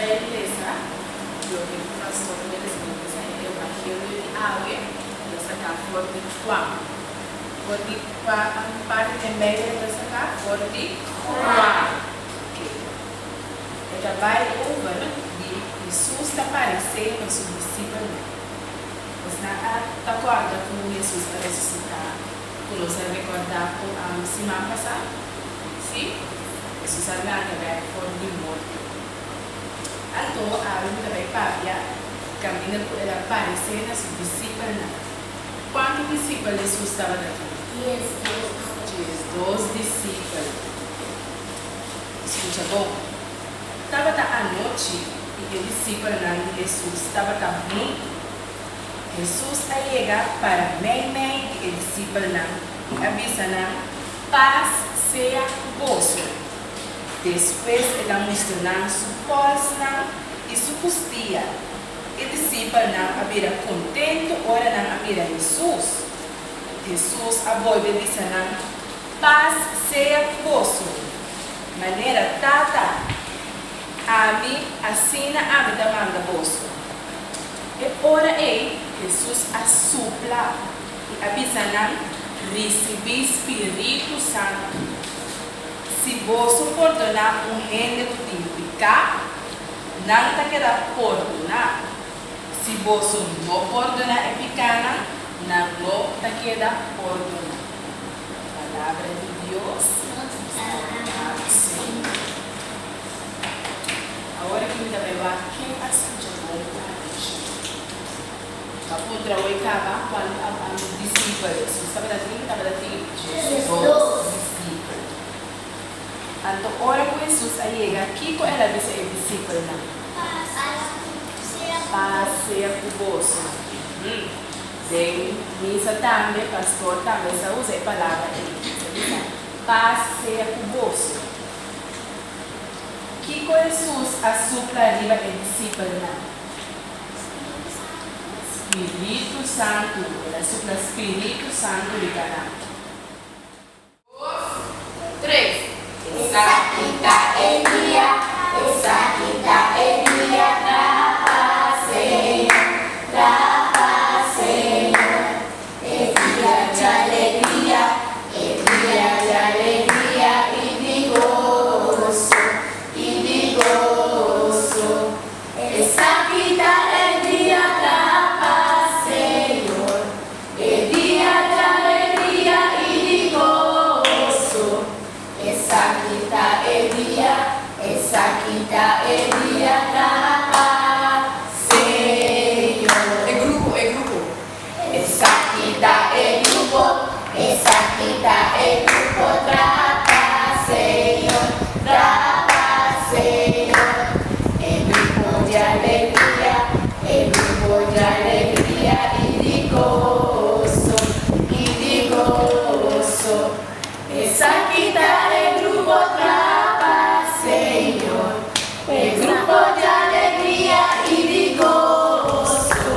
beleza. Eu vi que passou por eles mesmos aí. Eu baixei de água. Eu sacar flor de quam. Flor de quam. Parte também eu sacar flor de quam. Ele vai over de Jesus está aparecendo no seu discípulo. Você está acorda com Jesus para ressuscitar? Você recordar com a semana passada? Sim? Jesus vai for de morto. Então, a Bíblia vai para caminha por ela aparecer na sua discípula. Quantos discípulos Jesus estava daqui? 12 discípulos. Escuta bom. Estava à noite e o discípulo de Jesus estava muito. Jesus chega para mãe e o discípulo e avisa paz seja vosso. Depois ele mostrou sua força e sua costia. E o discípulo havia contente ora havia Jesus. Jesus avoi e disse paz seja vosso. Maneira tata. Ami, assina, ami da manda vosso. E ora Jesus assopla e avisa recebi Espírito Santo. Se você perdonar gênero de pecado, não te queda perdonar. Se você não perdonar o pecado, não te queda perdonar. Palavra de Deus. Agora que me dá levar quem assiste bom a contra o Icaba, quando a discípula, Jesus estava daqui, Jesus discípulo. Então, ora com Jesus chega aqui, qual era a discípula? Paz seja convosco. Daí, missa também, pastor também, só usa a palavra paz seja convosco. Que Jesus assopla arriba e discípula? Espírito Santo, ela sopra Espírito Santo de Cana. 2, 3. Essa quinta é dia, trava Senhor, é dia de alegria e de gozo, essa quinta é dia, trava Senhor, é dia de alegria e de gozo, essa quinta é dia, trava Senhor. É grupo. Essa quinta é grupo, trava Senhor, é grupo de alegria e de gozo, essa quinta é grupo, trava Senhor, é grupo de alegria e de gozo,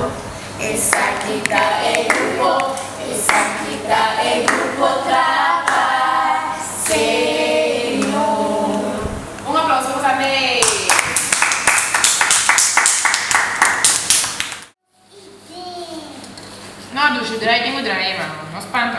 essa quinta é grupo, trava Senhor. Um aplauso para os amém. No, duši, dragi mu dragi, mano. No spanta.